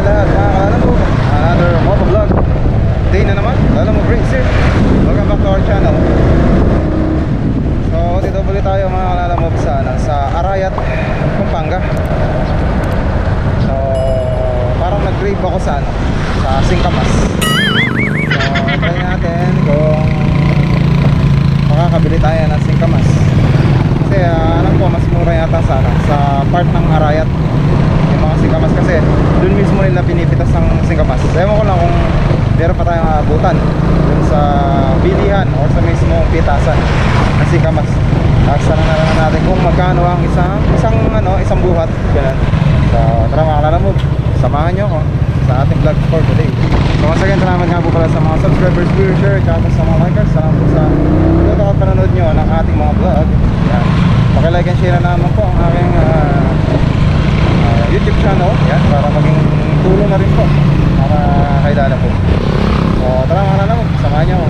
lahat mga kalalamo. Another motovlog day na naman. Lalamo brings it. Welcome back to our channel. So dito ulit tayo mga kalalamo sa Arayat, Pampanga. So parang nag-grave ako sa Singkamas. So try natin kung makakabili tayo ng Singkamas. Kasi alam ko mas mura yata sa part ng Arayat yung mga Singkamas, kasi dun mismo nila pinipitas ng Singkamas. Ewan ko lang kung meron pa tayong abutan dun sa bilihan or sa mismo pitasan ng Singkamas. Sana na lang natin kung magkano ang isang buhat ganun. So tara mga kalalambog, samahan nyo ako sa ating vlog for today. So once again, salamat nga po pala sa mga subscribers, viewers, share, at sa mga likers. Salamat po sa panonood nyo ng ating mga vlog. Yan, pakilike and share na naman po ang aking YouTube channel. Yan, para maging tulong na rin po para kailala po. So tara mga kalalambog, samahan nyo ako.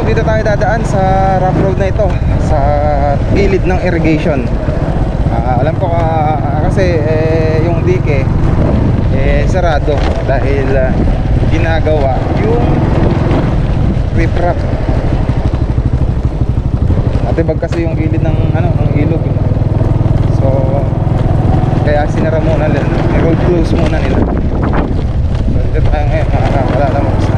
Dito tayo dadaan sa rough road na ito, sa gilid ng irrigation. Alam ko kasi yung dike sarado dahil ginagawa yung riprap. Natibag kasi yung gilid ng ng ilog. So kaya sinara muna nila, road close muna nila. So dito tayo ngayon makakaalala mo sa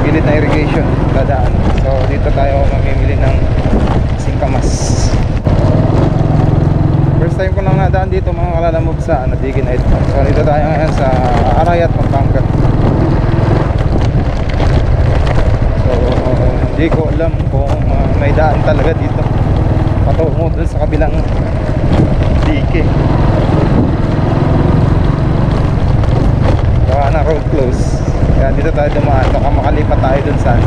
gilid na irrigation dadaan. So dito tayo mamimili ng Singkamas. First time ko lang nadaan dito mga kalalamog sa Digin Night. So dito tayo ngayon sa Arayat, Pampanga. So hindi ko alam kung may daan talaga dito patungo dun sa kabilang dike. Baka na road close. Kaya dito tayo dumaan, baka makalipat tayo dun sa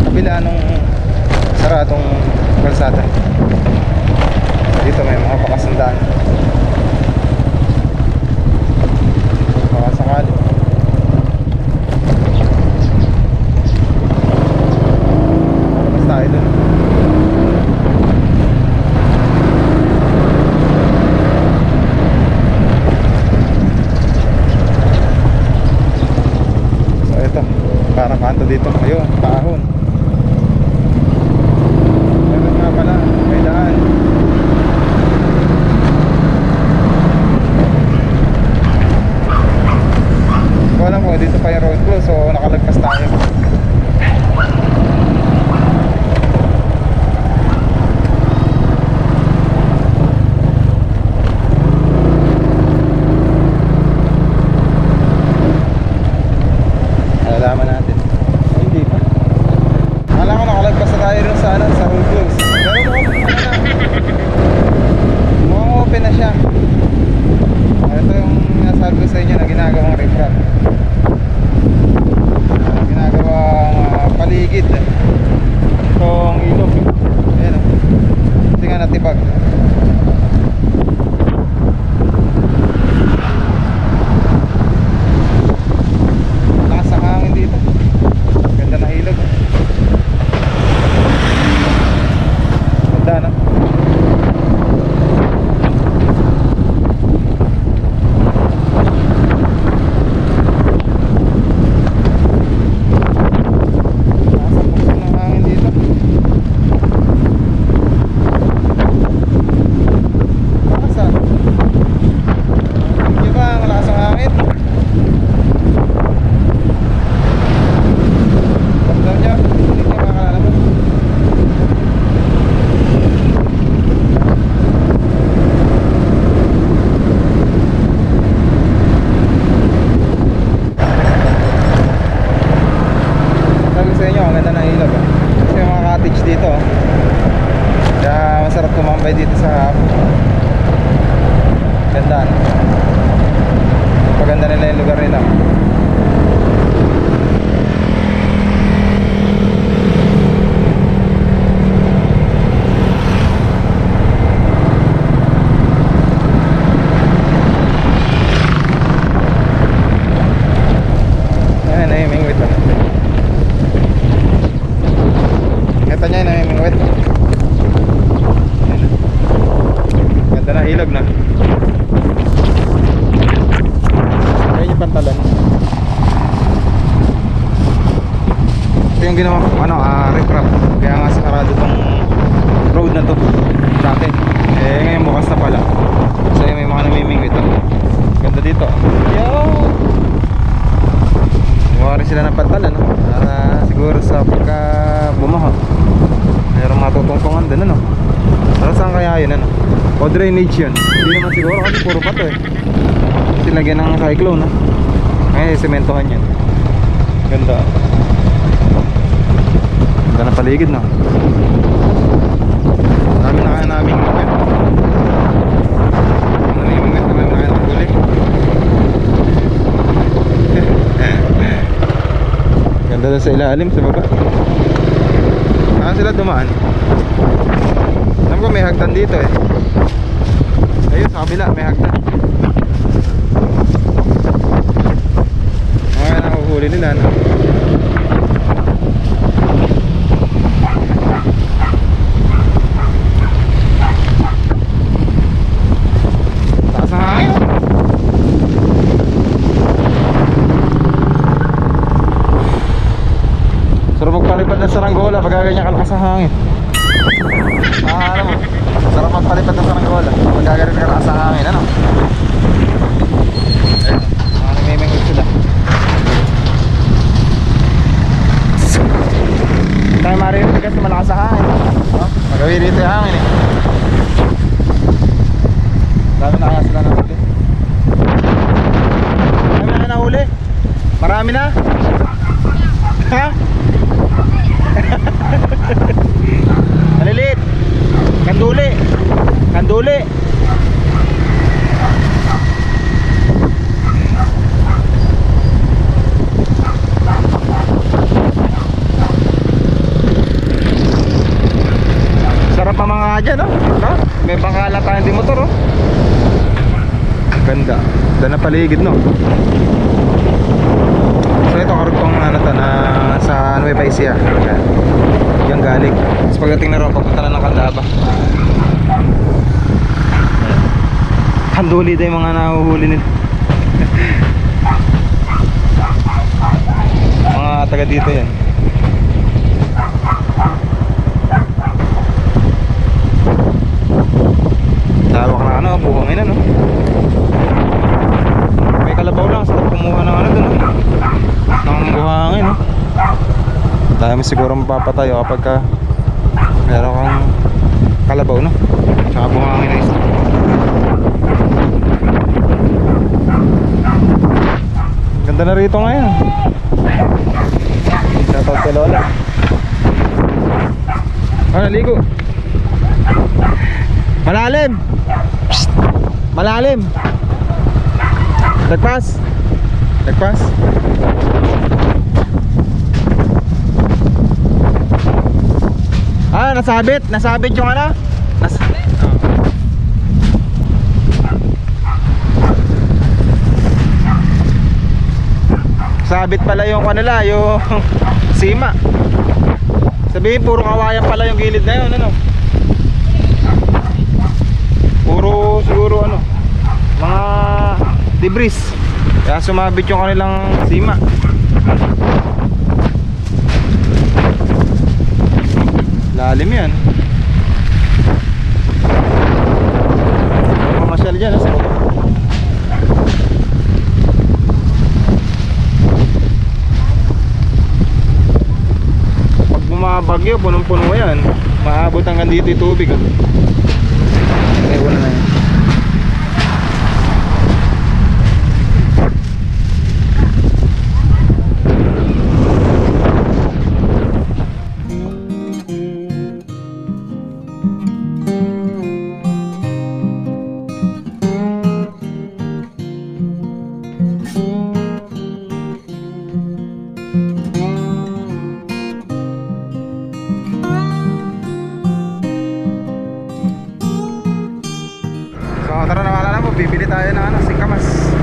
kabila nung saradong kalsada. Dito may mga pakasandaan, baka sakali. Labas tayo dun. Parang kanto dito, ayun, kahon. Meron nga pala, may daan. So alam mo, dito pa yung road close, so nakalagpas tayo. Alalaman natin. Hindi pa. Alam ko nakalagpas na tayo rin sa road close. Pero mukhang open na siya. Ito yung nasabi ko sa inyo na ginagawang riprap. Ginagawang paligid. sa inyo, ang ganda ng ilog ah. Kasi yung mga cottage dito oh. Kaya masarap tumambay dito sa ganda no? Paganda nila yung lugar nila. Ayan, namimingwit ah. Kita niya yung namimingwit. Ganda na ilog na. Ayan yung pantalan. Ito yung ginawa ano, riprap. Kaya nga sarado tong road na to dati. Eh ngayon bukas na pala. So may mga namimingwit oh. Ganda dito. Yo! Gawa rin sila ng pantalan no? Para siguro sa pagka bumaha mayroong matutungtungan din ano. Para saan kaya yun ano? O drainage yun? Hindi naman siguro kasi puro bato eh. Silagyan ng cyclone no? Ngayon sementohan yan. Ganda. Ganda na paligid no? Marami na kaya namin ngayon. Nalimingit na kaya ng huli. Ganda na sa ilalim sa baba. Saan sila dumaan? Alam ko may hagdan dito eh. Ayun sa kabila may hagdan. Mga nakuhuli nila no? Taas ang hangin. Sarap magpalipad ng saranggola pag ganyan kalakas ang hangin. Alam mo, sarap magpalipad ng saranggola pag ganyan kalakas ang hangin, ano? Ayun, mga namimingwit sila. Tayo maririnig kasi malakas ang hangin, no? Magawin dito yung hangin eh. Dami na kaya sila nahuli. Marami na nahuli? Marami na? Ha? Maliliit. Kanduli. Kanduli. Sarap pa mga dyan no? No? May bangkala tayong di motor oh. Ganda. Ganda na paligid no. So ito karugtong ano to na sa Nueva Ecija. Yung galing. Tapos pagdating na ron, papunta na ng Candaba. Kanduli daw yung mga nahuhuli nila. Mga taga dito yan. Tawak na ano, buhangin ano. May kalabaw lang, sarap kumuha ng ano dun ng buhangin no. Dami siguro mapapatayo kapag ka meron kang kalabaw no. Tsaka buhangin na isa. Ganda na rito ngayon. Shoutout kay Lola. Naligo. Malalim. Psst. Malalim. Lagpas. Lagpas. Ah, nasabit. Nasabit yung ano? Sabit pala yung kanila, yung sima. Sabihin puro kawayan pala yung gilid na yun, ano? Puro siguro ano, mga debris. Kaya sumabit yung kanilang sima. Lalim yan. Mamasyal dyan sa baba. Pag bumabagyo, punong-puno yan. Maabot hanggang dito yung tubig. Okay, una na yan. bibili tayo ng ano, singkamas.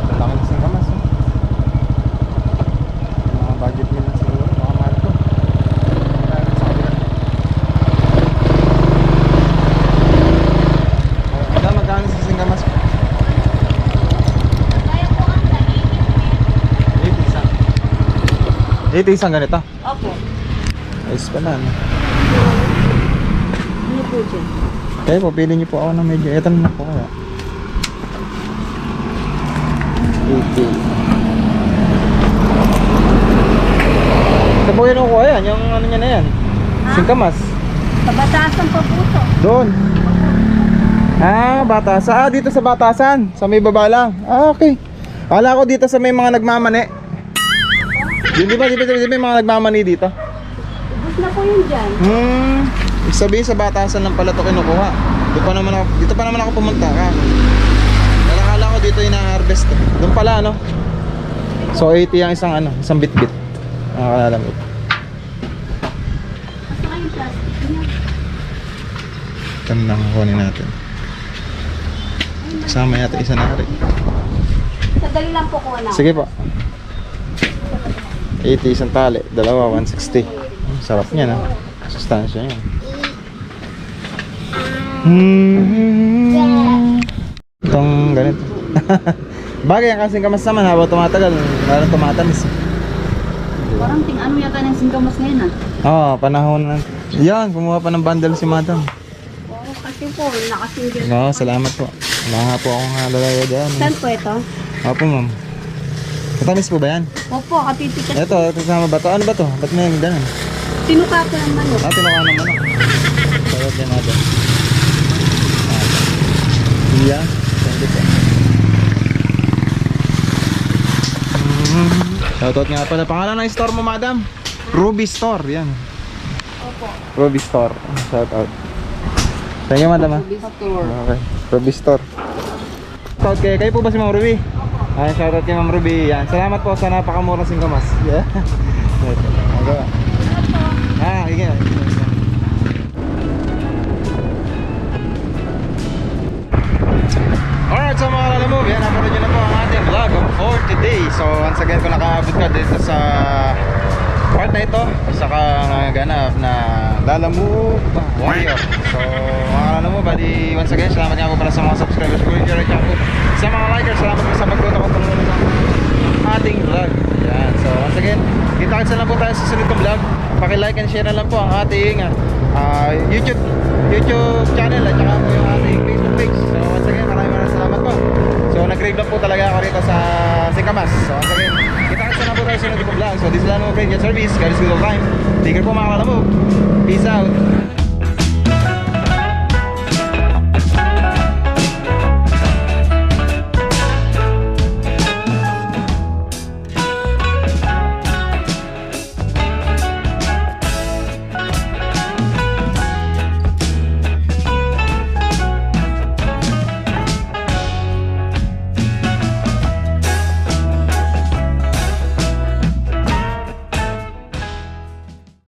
Ang laki ng singkamas, oh. Yung mga budget meal na siguro, mga mahal to. Tayo sa kabila. Madam, magkano sa singkamas? 80 isang ganito? Opo. Ayos pa na, ano? Ano po dyan? Kaya po, pili niyo po ako ng medyo. Ito na po kaya. 80. Ito po yun ako yan. Yung ano niya na yan. Singkamas. Pabatasan pa po to. Doon. Ah, batasan. Ah, dito sa batasan. Sa may baba lang. Ah, okay. Kala ko dito sa may mga nagmamani. Yun, di ba may mga nagmamani dito? Ubus na po yun dyan. Ibig sabihin sa batasan lang pala ito kinukuha. Dito pa naman ako pumunta ka. Kala ko dito ina-harvest. Doon pala, ano? So 80 ang isang bit-bit. Nakakalamit. Basta kayong plastic niya. Ito na kukunin natin. Kasama yata isa na rin. Sadali lang po kuha na. Sige po. 80 isang tali. Dalawa, 160. Sarap niya, no? Sustansya niya. Itong ganito. Bagay ang kasing kamas naman habang tumatagal. Lalo tumatamis. Parang ano yata ng singkamas ngayon ah. Oo, panahon na. Yan, kumuha pa ng bundle si madam. Oo, kasi po, nakasingle. Oo, salamat po. Wala nga po akong halalaya dyan. Saan po ito? Opo, ma'am. Matamis po ba yan? Opo, kapitikas. Ito, kasama ba to? Ano ba to? Ba't may ganun? Tinuka po ng manok. Ah, tinuka ng manok. Sarap yan natin. Yan. Thank you po. Shoutout nga pala. Pangalan ng store mo, madam? Ruby Store. Yan. Opo. Ruby Store. Shoutout. Thank you, madam. Store. Okay. Ruby Store. Shoutout kayo po ba si Ma'am Ruby? Ay, shoutout kay Ma'am Ruby. Yan. Salamat po sa napakamurang singkamas. Yeah. Ah, sige. Alright, so mga lalamove, yan, napunod nyo na po ang ating vlog for today. So once again, kung nakaabot ka dito sa part na ito, saka ganap na Lalamove Warrior. So mga lalamove, bali once again, salamat nga po pala sa mga subscribers ko. Sa mga likers, salamat po sa pagtutok at tulungan ng ating vlog. Yan, so once again, kita-kitsa lang po tayo sa susunod kong vlog. Paki-like and share na lang po ang ating YouTube channel at saka po yung ating Facebook page. So once again, maraming salamat po. So nag-grave lang po talaga ako rito sa Singkamas. So once again, kita-kitsa na po tayo sa susunod kong vlog. So this is Lalamove Friend Service. God is good all time. Take care po mga Lalamove. Peace out.